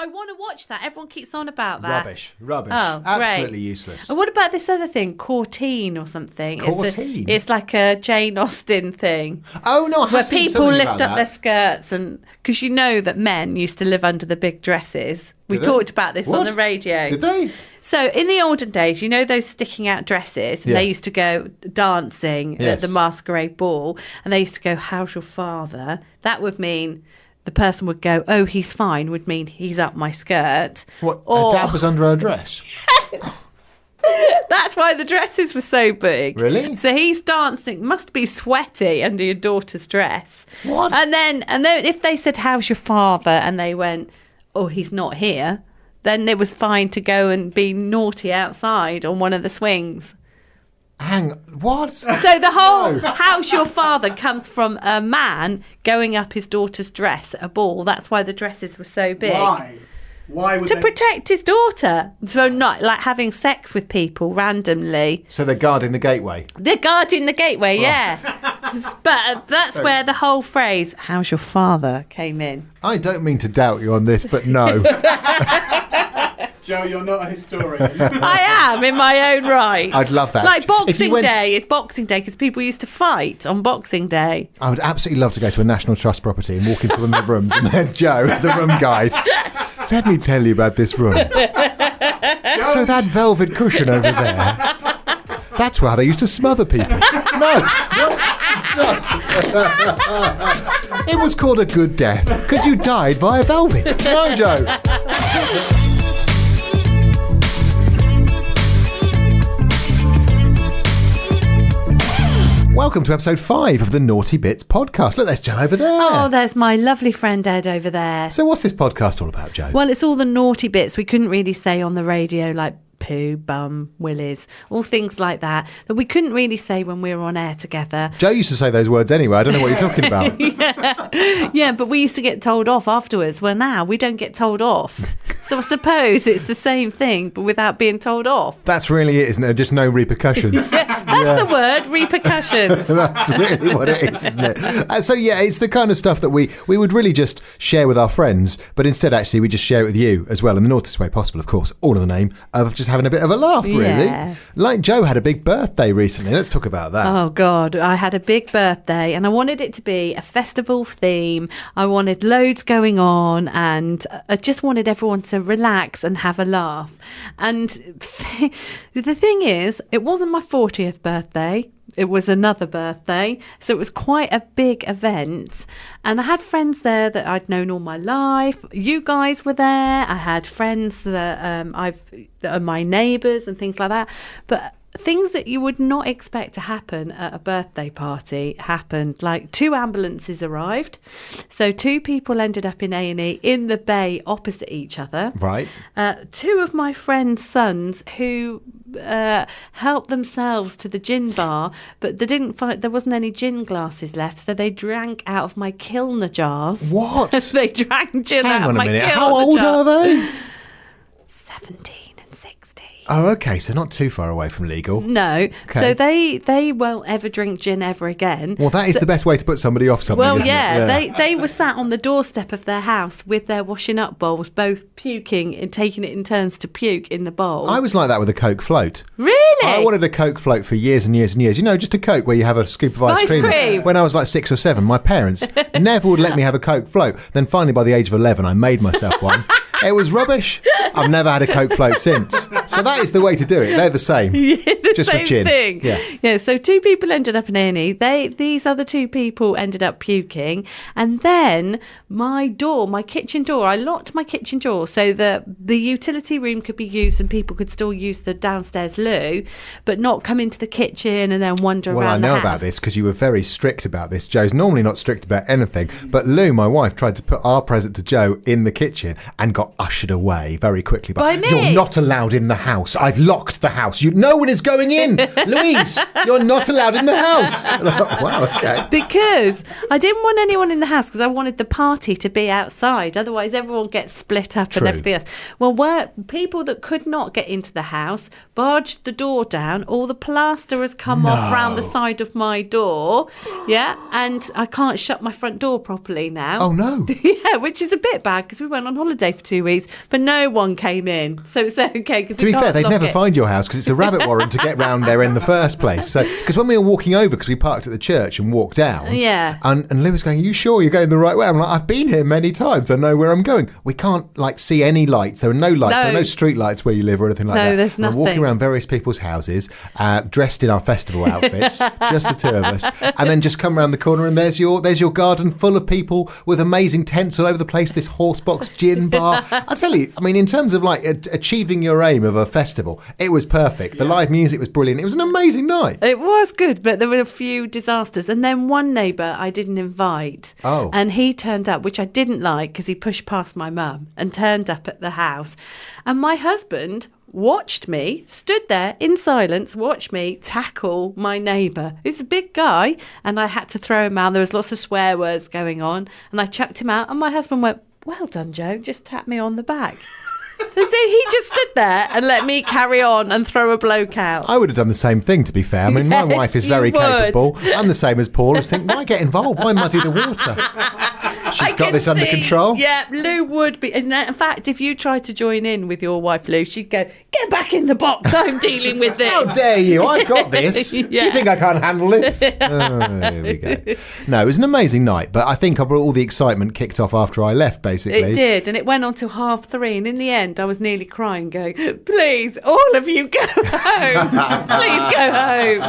I want to watch that. Everyone keeps on about that. Rubbish. Oh, Absolutely great. useless. And what about this other thing, Courtine or something? Courtine? It's like a Jane Austen thing. Oh, no, I have where seen people something lift about up that. their skirts, and because you know that men used to live under the big dresses. We Did they? talked about this on What? the radio. Did they? So in the olden days, you know those sticking out dresses? And Yeah. they used to go dancing Yes. at the masquerade ball, and they used to go, "How's your father?" That would mean the person would go, "Oh, he's fine," would mean he's up my skirt. What? Or- Her dad was under her dress? That's why the dresses were so big. Really? So he's dancing, must be sweaty under your daughter's dress. What? And then if they said, "How's your father?" and they went, "Oh, he's not here," then it was fine to go and be naughty outside on one of the swings. What? So the whole "How's your father?" comes from a man going up his daughter's dress at a ball. That's why the dresses were so big. Why would To they... protect his daughter. So not like having sex with people randomly. So they're guarding the gateway? They're guarding the gateway, yeah. But that's where the whole phrase, "How's your father?" came in. I don't mean to doubt you on this, but no. Joe, you're not a historian. I am in my own right. I'd love that. Like If you Boxing went- Day is Boxing Day because people used to fight on Boxing Day. I would absolutely love to go to a National Trust property and walk into one of the rooms, and there's Joe as the room guide. Let me tell you about this room. So that velvet cushion over there, that's where they used to smother people. No, it's not. It was called a good death because you died via velvet. No, Joe. Welcome to episode 5 of the Naughty Bits podcast. Look, there's Joe over there. Oh, there's my lovely friend Ed over there. So what's this podcast all about, Joe? Well, it's all the naughty bits we couldn't really say on the radio, like poo, bum, willies, all things like that we couldn't really say when we were on air together. Joe used to say those words anyway. I don't know what you're talking about. Yeah, but we used to get told off afterwards. Well, now we don't get told off. So I suppose it's the same thing, but without being told off. That's really it, isn't it? Just no repercussions. That's the word, repercussions. That's really what it is, isn't it? So yeah, it's the kind of stuff that we would really just share with our friends, but instead actually we just share it with you as well in the naughtiest way possible, of course, all in the name of just having a bit of a laugh, really. Yeah. Like Joe had a big birthday recently. Let's talk about that. Oh, God, I had a big birthday and I wanted it to be a festival theme. I wanted loads going on and I just wanted everyone to relax and have a laugh. And the thing is, it wasn't my 40th birthday. It was another birthday. So it was quite a big event. And I had friends there that I'd known all my life. You guys were there. I had friends that that are my neighbours and things like that. But things that you would not expect to happen at a birthday party happened. Like 2 ambulances arrived. So 2 people ended up in A&E in the bay opposite each other. Right. 2 of my friends' sons who helped themselves to the gin bar, but they didn't find there wasn't any gin glasses left, so they drank out of my Kilner jars. What? They drank gin Hang out on of a my minute. Kilner How old jar. are they? 17 and 16. Oh, okay. So not too far away from legal. No. Okay. So they won't ever drink gin ever again. Well, that is the best way to put somebody off something, Well, isn't yeah, it? they were sat on the doorstep of their house with their washing up bowls, both puking and taking it in turns to puke in the bowl. I was like that with a Coke float. Really? I wanted a Coke float for years and years and years. You know, just a Coke where you have a scoop of ice Ice cream. When I was like 6 or 7, my parents never would let me have a Coke float. Then finally, by the age of 11, I made myself one. It was rubbish. I've never had a Coke float since. So that is the way to do it. They're the same. Just Same with gin. thing. Yeah. So 2 people ended up in A&E. These other 2 people ended up puking, and then my kitchen door. I locked my kitchen door so that the utility room could be used and people could still use the downstairs loo, but not come into the kitchen and then wander Well, I around. know the about house. this because you were very strict about this. Joe's normally not strict about anything, but Lou, my wife, tried to put our present to Joe in the kitchen and got ushered away very quickly. By me? You're not allowed in the house. I've locked the house. No one is going in. Louise, you're not allowed in the house. Wow, okay. Because I didn't want anyone in the house because I wanted the party to be outside. Otherwise, everyone gets split up True. and everything else. Well, people that could not get into the house barged the door down. All the plaster has come off round the side of my door. Yeah, and I can't shut my front door properly now. Oh, no. Yeah, which is a bit bad because we went on holiday for 2 2 weeks, but no one came in, so it's okay. To be fair, they'd never find your house because it's a rabbit warren to get round there in the first place. So, because when we were walking over, because we parked at the church and walked down, and Lou was going, "Are you sure you're going the right way?" I'm like, "I've been here many times. I know where I'm going." We can't see any lights. There are no lights. There are no street lights where you live or anything like that. No, there's nothing. We're walking around various people's houses, dressed in our festival outfits, just the two of us, and then just come around the corner and there's your garden full of people with amazing tents all over the place. This Horsebox gin bar. I tell you, I mean, in terms of achieving your aim of a festival, it was perfect. The live music was brilliant. It was an amazing night. It was good, but there were a few disasters. And then one neighbour I didn't invite. Oh. And he turned up, which I didn't like because he pushed past my mum and turned up at the house. And my husband watched me, stood there in silence, watched me tackle my neighbour, who's a big guy, and I had to throw him out. There was lots of swear words going on, and I chucked him out, and my husband went, "Well done, Joe, just tap me on the back." So he just stood there and let me carry on and throw a bloke out. I would have done the same thing, to be fair. I mean, my wife is very capable. I'm the same as Paul. I just think, why get involved? Why muddy the water? She's got this under control. Yeah, Lou would be. In fact, if you tried to join in with your wife, Lou, she'd go, "Get back in the box. I'm dealing with this." How dare you? I've got this. Do you think I can't handle this? Oh, here we go. No, it was an amazing night, but I think all the excitement kicked off after I left, basically. It did, and it went on till 3:30, and in the end, I was nearly crying, going, "Please, all of you go home. Please go home."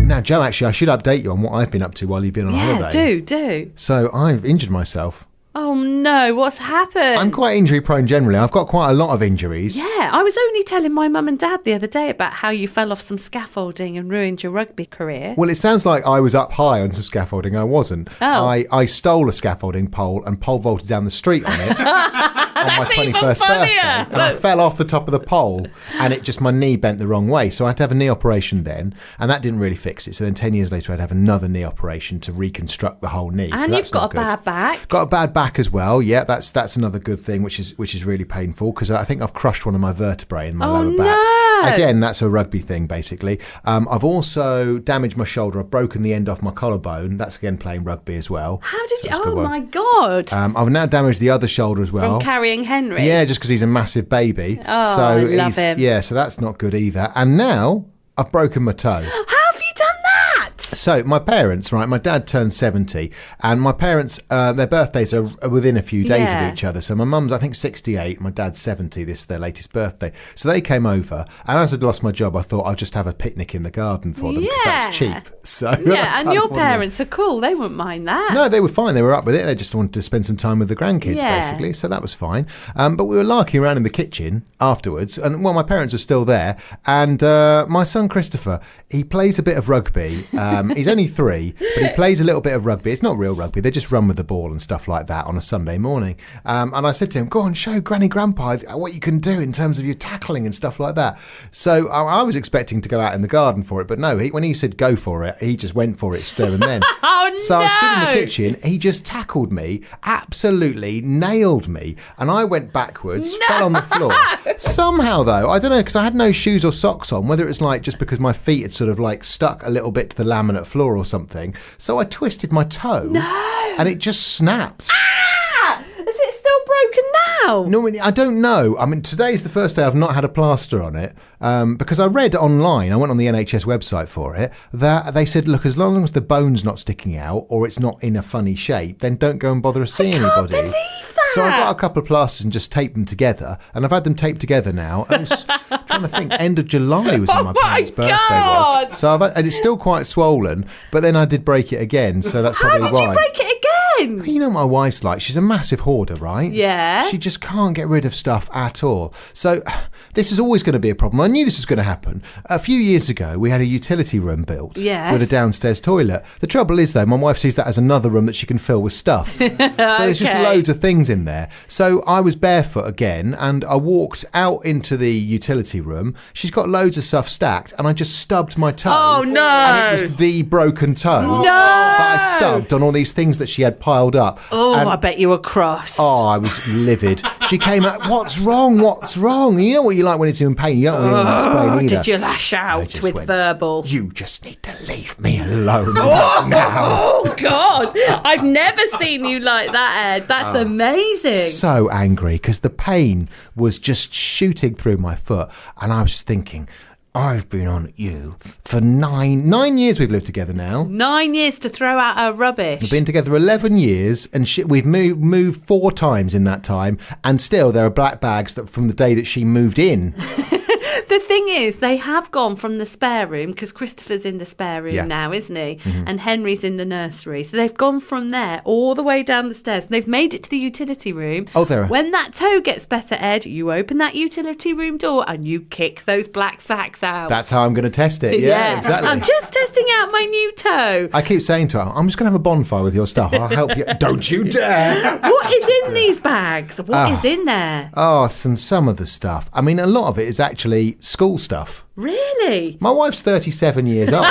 Now, Joe, actually, I should update you on what I've been up to while you've been on holiday. Do. So I've injured myself. Oh no, what's happened? I'm quite injury prone generally. I've got quite a lot of injuries. Yeah, I was only telling my mum and dad the other day about how you fell off some scaffolding and ruined your rugby career. Well, it sounds like I was up high on some scaffolding. I wasn't. Oh. I stole a scaffolding pole and pole vaulted down the street on it. On my 21st birthday, and I fell off the top of the pole, and my knee bent the wrong way, so I had to have a knee operation then, and that didn't really fix it. So then 10 years later, I'd have another knee operation to reconstruct the whole knee. And so you've got a bad back. Got a bad back as well. Yeah, that's another good thing, which is really painful because I think I've crushed one of my vertebrae in my lower back. No. Again, that's a rugby thing basically. I've also damaged my shoulder. I've broken the end off my collarbone. That's again playing rugby as well. How did you? Oh my God! I've now damaged the other shoulder as well from carrying Henry. Yeah, just because he's a massive baby. Oh, so I love him. Yeah, so that's not good either. And now I've broken my toe. How have you done that? So my parents, right, my dad turned 70 and my parents, their birthdays are within a few days of each other. So my mum's, I think, 68, my dad's 70, this is their latest birthday. So they came over and as I'd lost my job, I thought I'd just have a picnic in the garden for them because that's cheap. So yeah, and your parents are cool. They wouldn't mind that. No, they were fine. They were up with it. They just wanted to spend some time with the grandkids, basically. So that was fine. But we were larking around in the kitchen afterwards. And, well, my parents were still there. And my son, Christopher, he plays a bit of rugby. He's only 3, but he plays a little bit of rugby. It's not real rugby. They just run with the ball and stuff like that on a Sunday morning. And I said to him, go on, show Granny Grandpa what you can do in terms of your tackling and stuff like that. So I was expecting to go out in the garden for it. But no, when he said go for it, he just went for it there and then. Oh, so I stood in the kitchen. He just tackled me, absolutely nailed me. And I went backwards, fell on the floor. Somehow, though, I don't know, because I had no shoes or socks on, whether it's like just because my feet had sort of like stuck a little bit to the laminate floor or something. So I twisted my toe. No. And it just snapped. Ah! Is it still broken now? No, I don't know. I mean, today's the first day I've not had a plaster on it because I read online, I went on the NHS website for it, that they said, look, as long as the bone's not sticking out or it's not in a funny shape, then don't go and bother seeing anybody. I can't believe that. So I got a couple of plasters and just taped them together, and I've had them taped together now. I was trying to think, end of July was when my parents' birthday was. So and it's still quite swollen, but then I did break it again, so that's probably why. How did you break it again? You know what my wife's like? She's a massive hoarder, right? Yeah. She just can't get rid of stuff at all. So this is always going to be a problem. I knew this was going to happen. A few years ago, we had a utility room built with a downstairs toilet. The trouble is, though, my wife sees that as another room that she can fill with stuff. So there's just loads of things in there. So I was barefoot again, and I walked out into the utility room. She's got loads of stuff stacked, and I just stubbed my toe. Oh, no. And it was the broken toe that I stubbed on all these things that she had piled piled up. Oh, And- I bet you were cross. Oh, I was livid. She came out, what's wrong? What's wrong? You know what you like when it's in pain. You don't want to explain either. Did you lash out just with went, verbal? You just need to leave me alone now. Oh, God. I've never seen you like that, Ed. That's amazing. So angry because the pain was just shooting through my foot. And I was thinking, I've been on you for 9 years. We've lived together now. 9 years to throw out her rubbish. We've been together 11 years, and we've moved 4 times in that time, and still there are black bags that from the day that she moved in. The thing is, they have gone from the spare room, because Christopher's in the spare room now, isn't he? Mm-hmm. And Henry's in the nursery. So they've gone from there all the way down the stairs. And they've made it to the utility room. Oh, there. When that toe gets better, Ed, you open that utility room door and you kick those black sacks out. That's how I'm going to test it. Yeah, exactly. I'm just testing out my new toe. I keep saying to her, I'm just going to have a bonfire with your stuff. I'll help you. Don't you dare. What is in these bags? What is in there? Oh, some of the stuff. I mean, a lot of it is actually school stuff. Really? My wife's 37 years old.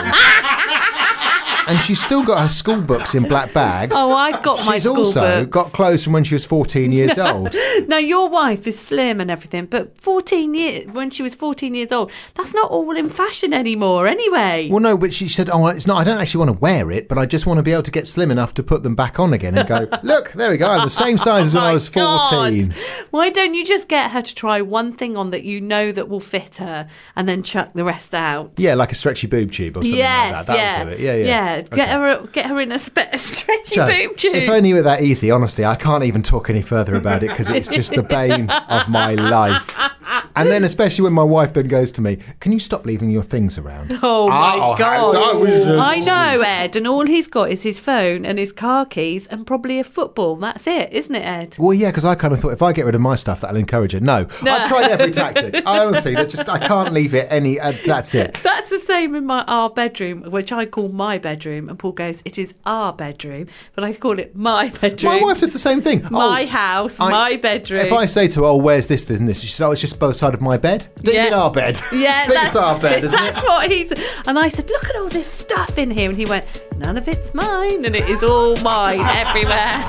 And she's still got her school books in black bags. Oh, I've got my school She's also books. got clothes from when she was 14 years old. Now, your wife is slim and everything, but 14 years when she was 14 years old, that's not all in fashion anymore anyway. Well, no, but she said, oh, it's not. I don't actually want to wear it, but I just want to be able to get slim enough to put them back on again and go, look, there we go. I'm the same size as when I was 14. God. Why don't you just get her to try one thing on that you know that will fit her and then chuck the rest out? Yeah, like a stretchy boob tube or something like that. That'll do it. Yeah. Get her in a stretchy Jo, boob tube. if only it were that easy, honestly, I can't even talk any further about it because it's just the bane of my life. And then especially when my wife then goes to me, can you stop leaving your things around? Oh my God. how- I know, Ed, and all he's got is his phone and his car keys and probably a football. That's it, isn't it, Ed? Well, yeah, because I kind of thought if I get rid of my stuff, that'll encourage her. No, I've tried every tactic. I honestly, I can't leave it any. That's it. That's the same in our bedroom, which I call my bedroom, and Paul goes, "It is our bedroom," but I call it my bedroom. My wife does the same thing. My house, my bedroom. If I say to her, "Oh, where's this, this, and this?" she said, "Oh, it's just by the side of my bed." Don't you mean our bed? Yeah, It's our bed, isn't that's it? what he said. And I said, "Look at all this stuff in here," and he went, "None of it's mine, and it is all mine everywhere."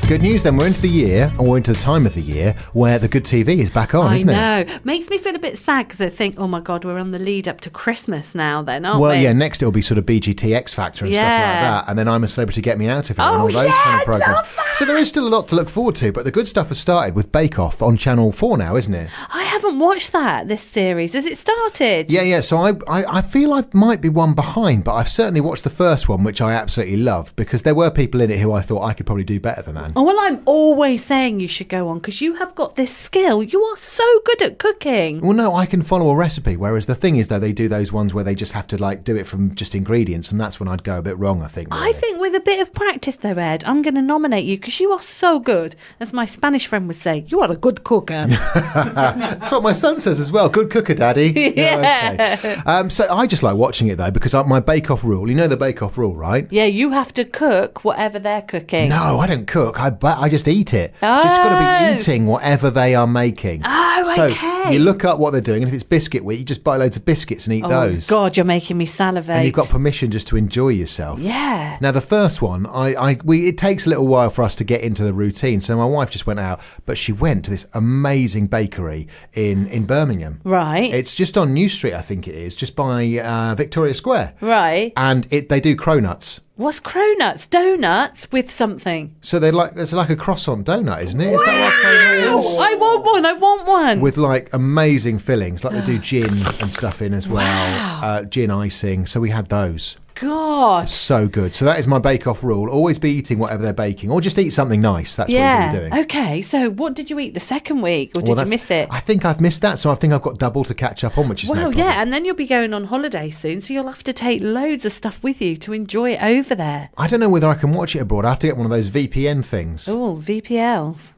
Good news then, we're into the year, or we're into the time of the year, where the good TV is back on, isn't it? I know. Makes me feel a bit sad because I think, oh my God, we're on the lead up to Christmas now then, aren't we? Well, yeah, next it'll be sort of BGT X Factor and stuff like that, and then I'm a Celebrity Get Me Out of Here and all those kind of programs. Love that. So there is still a lot to look forward to, but the good stuff has started with Bake Off on Channel 4 now, isn't it? I haven't watched this series. Has it started? Yeah, so I feel I might be one behind, but I've certainly watched the first one, which I absolutely loved, because there were people in it who I thought I could probably do better than Anne. Oh, well, I'm always saying you should go on because you have got this skill. You are so good at cooking. Well, no, I can follow a recipe, whereas the thing is, though, they do those ones where they just have to, like, do it from just ingredients, and that's when I'd go a bit wrong, I think. Really. I think with a bit of practice, though, Ed, I'm going to nominate you because you are so good. As my Spanish friend would say, you are a good cooker. That's what my son says as well. Good cooker, Daddy. Yeah. Okay. So I just like watching it, though, because my Bake Off rule, you know the Bake Off rule, right? Yeah, you have to cook whatever they're cooking. No, I don't cook. I just eat it. Just got to be eating whatever they are making. Oh, so okay. you look up what they're doing, and if it's biscuit week, you just buy loads of biscuits and eat those. Oh, God, you're making me salivate. And you've got permission just to enjoy yourself. Yeah. Now, the first one, it takes a little while for us to get into the routine. So my wife just went out, but she went to this amazing bakery in Birmingham. Right. It's just on New Street, I think it is, just by Victoria Square. Right. And they do cronuts. What's cronuts? Donuts with something. So it's like a croissant donut, isn't it? Is that what cronut is? I want one. With like amazing fillings, like they do gin and stuff in as well, gin icing. So we had those. God. So good. So that is my Bake Off rule. Always be eating whatever they're baking, or just eat something nice. That's what you're doing. Okay, so what did you eat the second week, or did you miss it? I think I've missed that, so I think I've got double to catch up on, which is no problem. Yeah, and then you'll be going on holiday soon, so you'll have to take loads of stuff with you to enjoy it over there. I don't know whether I can watch it abroad. I have to get one of those VPN things. Oh, VPLs.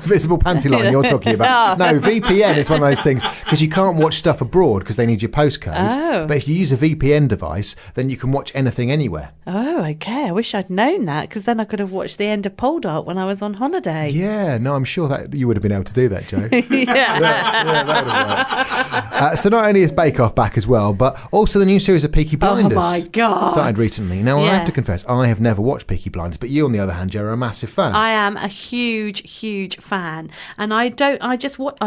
Visible panty line you're talking about. No, VPN is one of those things because you can't watch stuff abroad because they need your postcode. Oh. But if you use a VPN device, then you can watch anything anywhere. Oh, okay. I wish I'd known that because then I could have watched the end of Pole Dart when I was on holiday. Yeah, no, I'm sure that you would have been able to do that, Joe. Yeah. That would have worked. So not only is Bake Off back as well, but also the new series of Peaky Blinders. Oh my God. Started recently. Now, I Yeah. have to confess, I have never watched Peaky Blinders, but you, on the other hand, Joe, are a massive fan. I am a huge fan, and I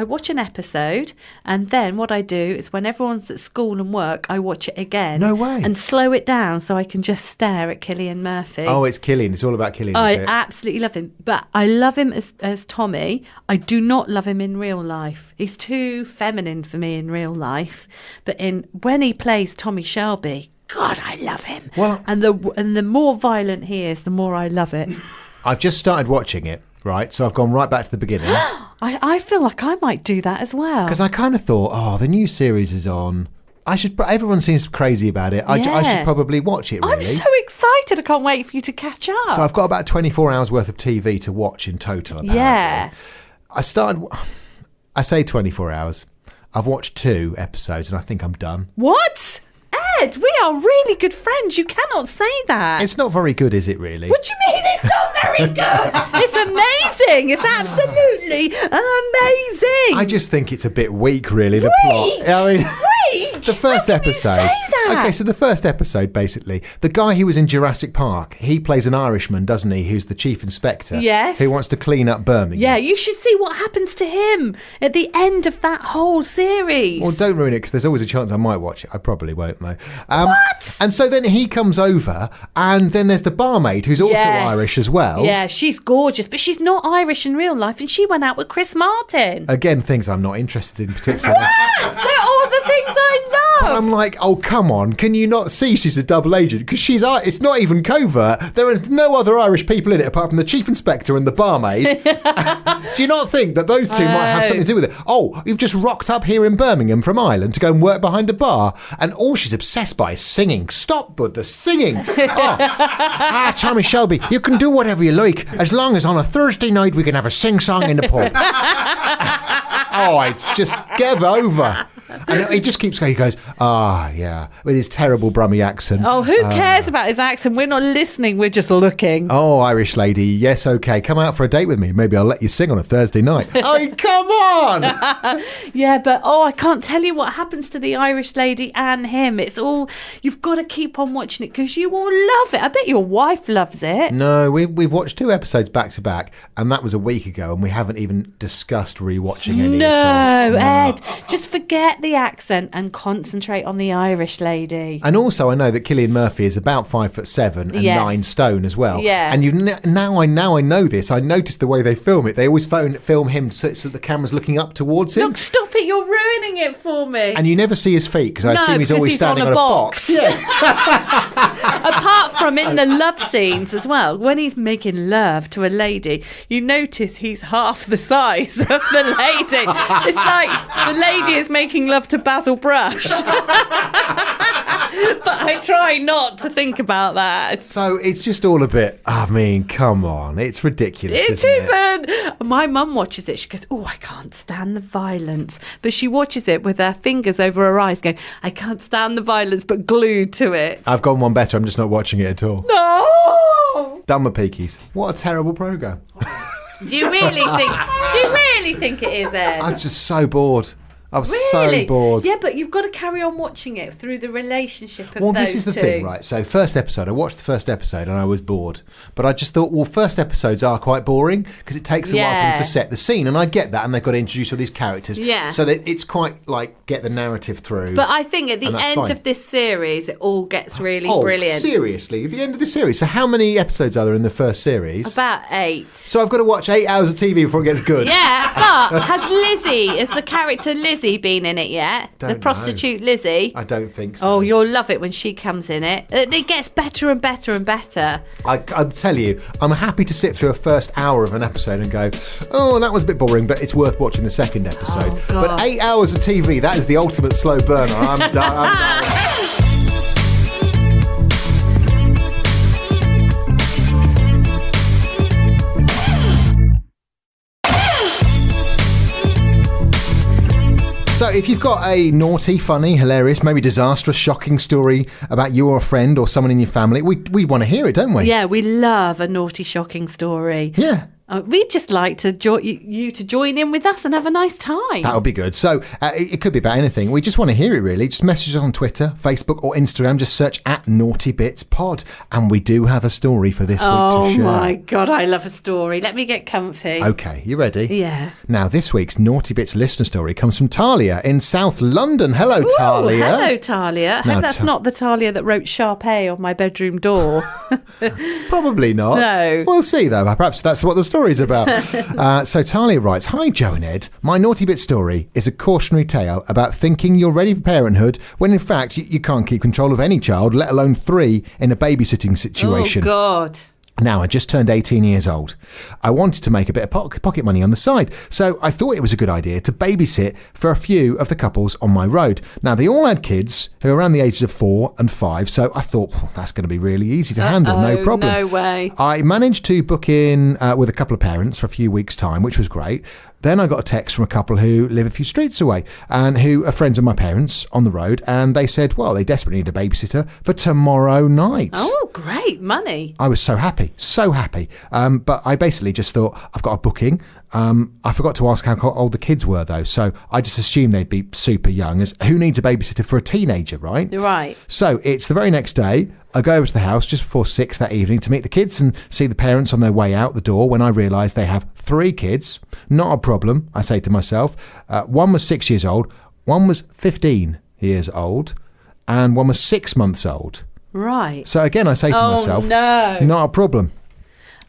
watch an episode, and then what I do is when everyone's at school and work, I watch it again. No way. And slow it down so I can just stare at Cillian Murphy. Oh, it's Cillian. It's all about Cillian. I Is it? absolutely love him, but I love him as Tommy. I do not love him in real life. He's too feminine for me in real life, but when he plays Tommy Shelby, God, I love him. Well, and the more violent he is, the more I love it. I've just started watching it, right? So I've gone right back to the beginning. I feel like I might do that as well. Because I kind of thought, the new series is on. Everyone seems crazy about it. I should probably watch it, really. I'm so excited. I can't wait for you to catch up. So I've got about 24 hours worth of TV to watch in total, apparently. Yeah. I say 24 hours. I've watched 2 episodes and I think I'm done. What? Ed, we are really good friends. You cannot say that. It's not very good, is it, really? What do you mean it's not very good? It's amazing. It's absolutely amazing. I just think it's a bit weak, really, the plot. I mean, Weak? the first How can you episode. say that? Okay, so the first episode, basically, the guy who was in Jurassic Park, he plays an Irishman, doesn't he, who's the chief inspector. Yes. Who wants to clean up Birmingham. Yeah, you should see what happens to him at the end of that whole series. Well, don't ruin it, because there's always a chance I might watch it. I probably won't, though. What? And so then he comes over, and then there's the barmaid, who's also Yes. Irish as well. Yeah, she's gorgeous, but she's not Irish in real life, and she went out with Chris Martin. Again, things I'm not interested in particularly. What? They're all the things I But love. I'm like, oh, come on. Can you not see she's a double agent? Because it's not even covert. There are no other Irish people in it apart from the chief inspector and the barmaid. Do you not think that those two might have something to do with it? Oh, you've just rocked up here in Birmingham from Ireland to go and work behind a bar, and all she's obsessed by is singing. Stop with the singing. Tommy Shelby, you can do whatever you like as long as on a Thursday night we can have a sing-song in the pub. It's just give over. And he just keeps going. He goes, yeah, with his terrible Brummie accent. Oh, who cares about his accent? We're not listening, we're just looking. Oh, Irish lady, yes, okay, come out for a date with me. Maybe I'll let you sing on a Thursday night. Oh, come on! Yeah, but I can't tell you what happens to the Irish lady and him. It's all, you've got to keep on watching it because you all love it. I bet your wife loves it. No, we've watched 2 episodes back to back, and that was a week ago, and we haven't even discussed rewatching any at all. No, Ed, just forget the accent and concentrate on the Irish lady. And also, I know that Cillian Murphy is about 5'7" and Yeah. 9 stone as well. Yeah. And now I know this. I noticed the way they film it. They always film him so the camera's looking up towards him. Look, stop it, you're ruining it for me. And you never see his feet because I assume he's because always he's standing on on a a box. box. Apart from in the love scenes as well, when he's making love to a lady, you notice he's half the size of the lady. It's like the lady is making love to Basil Brush. But I try not to think about that. So it's just all a bit, come on. It's ridiculous, It isn't it? isn't. My mum watches it. She goes, I can't stand the violence. But she watches it with her fingers over her eyes going, I can't stand the violence, but glued to it. I've gone one better. I'm just not watching it at all. No! Done with Peakies. What a terrible programme. Do you really think it is, Ed? I'm just so bored. I'm Really? so bored. Yeah, but you've got to carry on watching it through the relationship of Well, those this is the two. thing, right? So first episode, I watched the first episode and I was bored. But I just thought, well, first episodes are quite boring because it takes a while for them Yeah. to set the scene. And I get that. And they've got to introduce all these characters. Yeah. So that it's quite like get the narrative through. But I think at the And that's end fine. of this series, it all gets really Oh, brilliant. seriously? At the end of the series? So how many episodes are there in the first series? About 8. So I've got to watch 8 hours of TV before it gets good. Yeah, but has the character Lizzie been in it yet? Don't The prostitute Lizzie? I don't think so. Oh, you'll love it when she comes in it. It gets better and better and better. I tell you, I'm happy to sit through a first hour of an episode and go, oh, that was a bit boring, but it's worth watching the second episode. Oh, God. But 8 hours of TV, that is the ultimate slow burner. I'm done. So if you've got a naughty, funny, hilarious, maybe disastrous, shocking story about you or a friend or someone in your family, we want to hear it, don't we? Yeah, we love a naughty, shocking story. Yeah. We'd just like to you to join in with us and have a nice time. That would be good. So it could be about anything. We just want to hear it, really. Just message us on Twitter, Facebook or Instagram. Just search @NaughtyBitsPod. And we do have a story for this week to share. Oh, my God, I love a story. Let me get comfy. Okay, you ready? Yeah. Now, this week's Naughty Bits listener story comes from Talia in South London. Hello, Ooh, Talia. hello, Talia. I hope that's not the Talia that wrote Sharpay on my bedroom door. Probably not. No. We'll see, though. Perhaps that's what the story's about. So Talia writes, "Hi, Joe and Ed. My naughty bit story is a cautionary tale about thinking you're ready for parenthood when, in fact, you can't keep control of any child, let alone 3, in a babysitting situation." Oh, God. Now, I just turned 18 years old. I wanted to make a bit of pocket money on the side, so I thought it was a good idea to babysit for a few of the couples on my road. Now, they all had kids who were around the ages of 4 and 5, so I thought, well, that's going to be really easy to handle, no problem. No way. I managed to book in with a couple of parents for a few weeks' time, which was great. Then I got a text from a couple who live a few streets away and who are friends of my parents on the road. And they said, well, they desperately need a babysitter for tomorrow night. Oh, great. Money. I was so happy. But I basically just thought, I've got a booking. I forgot to ask how old the kids were, though. So I just assumed they'd be super young, as who needs a babysitter for a teenager, right? Right. So it's the very next day. I go over to the house just before 6 that evening to meet the kids and see the parents on their way out the door when I realise they have 3 kids. Not a problem, I say to myself. One was 6 years old, one was 15 years old, and one was 6 months old. Right. So again, I say to myself, no. Not a problem.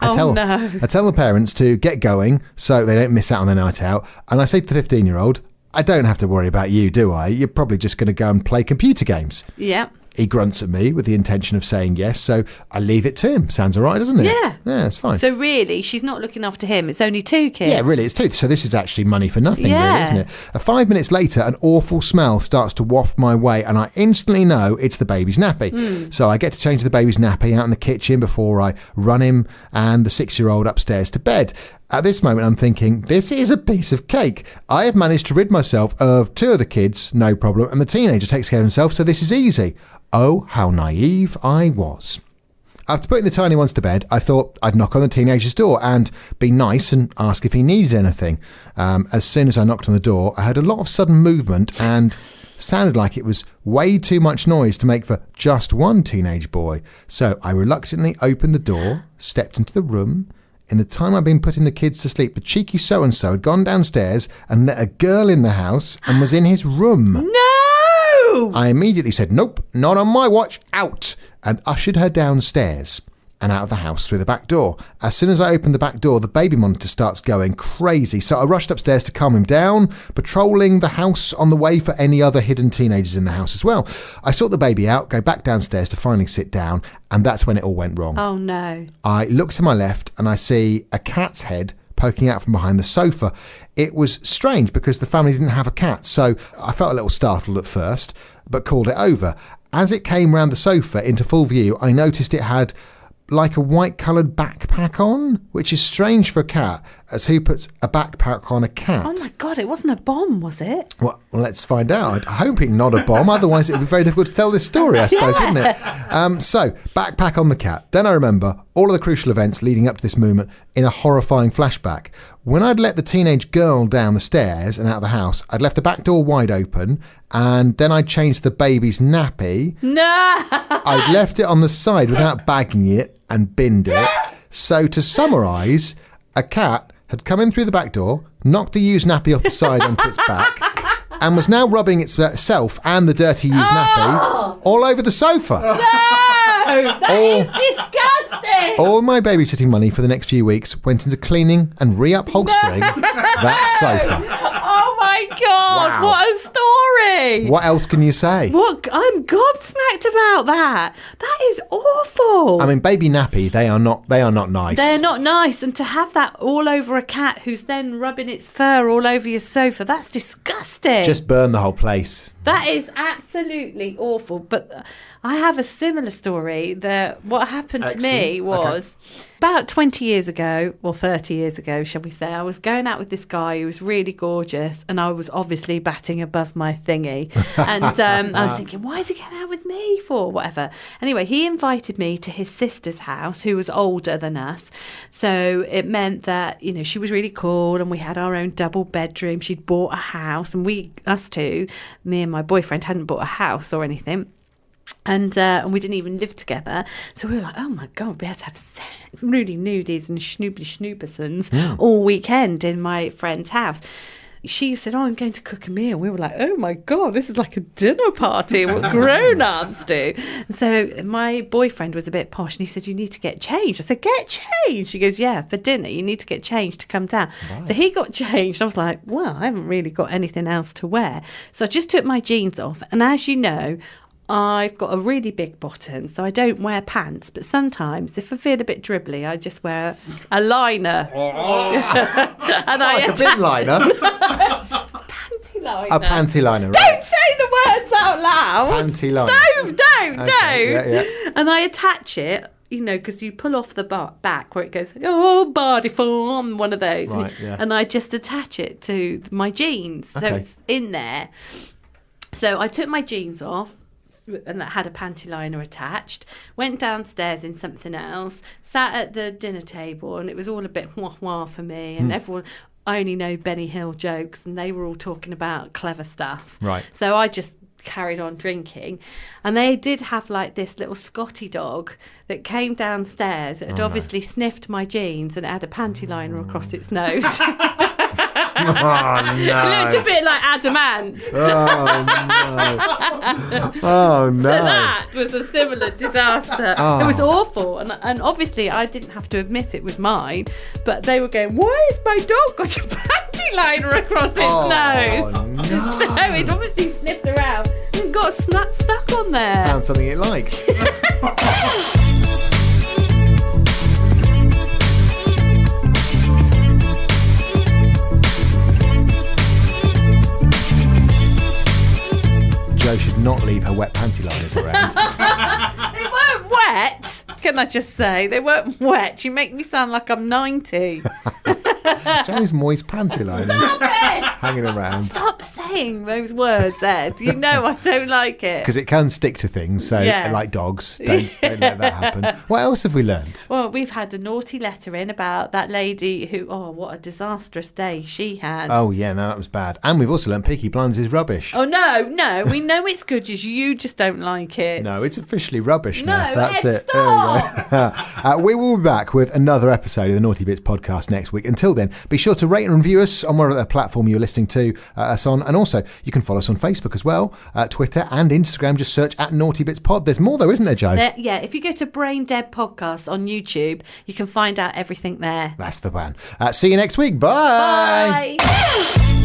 I tell the parents to get going so they don't miss out on their night out. And I say to the 15-year-old, I don't have to worry about you, do I? You're probably just going to go and play computer games. Yeah. He grunts at me with the intention of saying yes, so I leave it to him. Sounds all right, doesn't it? Yeah. Yeah, it's fine. So really, she's not looking after him. It's only 2 kids. Yeah, really, it's 2. So this is actually money for nothing, really, isn't it? 5 minutes later, an awful smell starts to waft my way, and I instantly know it's the baby's nappy. So I get to change the baby's nappy out in the kitchen before I run him and the 6-year-old upstairs to bed. At this moment, I'm thinking, this is a piece of cake. I have managed to rid myself of 2 of the kids, no problem, and the teenager takes care of himself, so this is easy. Oh, how naive I was. After putting the tiny ones to bed, I thought I'd knock on the teenager's door and be nice and ask if he needed anything. As soon as I knocked on the door, I heard a lot of sudden movement and sounded like it was way too much noise to make for just one teenage boy. So I reluctantly opened the door, stepped into the room. In the time I'd been putting the kids to sleep, the cheeky so-and-so had gone downstairs and let a girl in the house and was in his room. No! I immediately said, nope, not on my watch, out, and ushered her downstairs and out of the house through the back door. As soon as I opened the back door, the baby monitor starts going crazy, so I rushed upstairs to calm him down, patrolling the house on the way for any other hidden teenagers in the house as well. I sort the baby out, go back downstairs to finally sit down, and that's when it all went wrong. Oh, no. I look to my left and I see a cat's head poking out from behind the sofa. It was strange because the family didn't have a cat, so I felt a little startled at first, but called it over. As it came round the sofa into full view, I noticed it had like a white coloured backpack on, which is strange for a cat, as who puts a backpack on a cat? Oh my God, it wasn't a bomb, was it? Well, let's find out. I'm hoping not a bomb, otherwise it would be very difficult to tell this story, I suppose, wouldn't it? So, backpack on the cat. Then I remember all of the crucial events leading up to this moment in a horrifying flashback. When I'd let the teenage girl down the stairs and out of the house, I'd left the back door wide open, and then I'd changed the baby's nappy. No! I'd left it on the side without bagging it and binned it. So to summarise, a cat had come in through the back door, knocked the used nappy off the side onto its back, and was now rubbing itself and the dirty used nappy all over the sofa. No! That is disgusting! All my babysitting money for the next few weeks went into cleaning and reupholstering that sofa. Oh my God, Wow. what a story! What else can you say? What? I'm gobsmacked about that. That is awful. I mean, baby nappy, they are not nice. They're not nice, and to have that all over a cat who's then rubbing its fur all over your sofa, that's disgusting. Just burn the whole place. That is absolutely awful. But I have a similar story that what happened to me was about 20 years ago, or 30 years ago, shall we say, I was going out with this guy who was really gorgeous, and I was obviously batting above my thingy. And I was thinking, why is he getting out with me for? Whatever. Anyway, he invited me to his sister's house, who was older than us. So it meant that, you know, she was really cool, and we had our own double bedroom. She'd bought a house, and us two, me and my boyfriend, hadn't bought a house or anything. And we didn't even live together. So we were like, oh my God, we had to have sex, really nudies and snoopersons all weekend in my friend's house. She said, I'm going to cook a meal. We were like, oh my God, this is like a dinner party, what grown-ups do. So my boyfriend was a bit posh, and he said, you need to get changed. I said, get changed? She goes, yeah, for dinner, you need to get changed to come down. Right. So he got changed. I was like, well, I haven't really got anything else to wear. So I just took my jeans off. And as you know, I've got a really big bottom, so I don't wear pants. But sometimes, if I feel a bit dribbly, I just wear a liner. And a bin liner? Panty liner. A panty liner, right. Don't say the words out loud. Panty liner. Don't. Yeah. And I attach it, you know, because you pull off the back where it goes, oh, body form, one of those. Right, yeah. And I just attach it to my jeans. So it's in there. So I took my jeans off, and that had a panty liner attached, went downstairs in something else, sat at the dinner table, and it was all a bit wah-wah for me, and everyone, I only know Benny Hill jokes, and they were all talking about clever stuff. Right. So I just carried on drinking, and they did have like this little Scotty dog that came downstairs. It had obviously sniffed my jeans, and it had a panty liner across its nose. Oh, no. It looked a bit like adamant. Oh, no. So that was a similar disaster. Oh. It was awful. And obviously, I didn't have to admit it was mine. But they were going, why has my dog got a panty liner across its nose? No. So it obviously sniffed around and got stuck on there. Found something it liked. Jo should not leave her wet panty liners around. They weren't wet, can I just say? They weren't wet. You make me sound like I'm 90. Jo's moist panty liners hanging around. Stop saying those words, Ed. You know I don't like it. Because it can stick to things, so like dogs, don't let that happen. What else have we learned? Well, we've had a naughty letter in about that lady who, what a disastrous day she had. Oh, yeah, no, that was bad. And we've also learned Peaky Blinders is rubbish. Oh, no, we know it's good, as you just don't like it. No, it's officially rubbish now. No, That's Ed, it. stop! We will be back with another episode of the Naughty Bits podcast next week. Until then, be sure to rate and review us on whatever platform you're listening to us on. And also, you can follow us on Facebook as well, Twitter and Instagram. Just search at Naughty Bits Pod. There's more though, isn't there, Jo? Yeah, if you go to Brain Dead Podcast on YouTube, you can find out everything there. That's the plan. See you next week. Bye. Bye.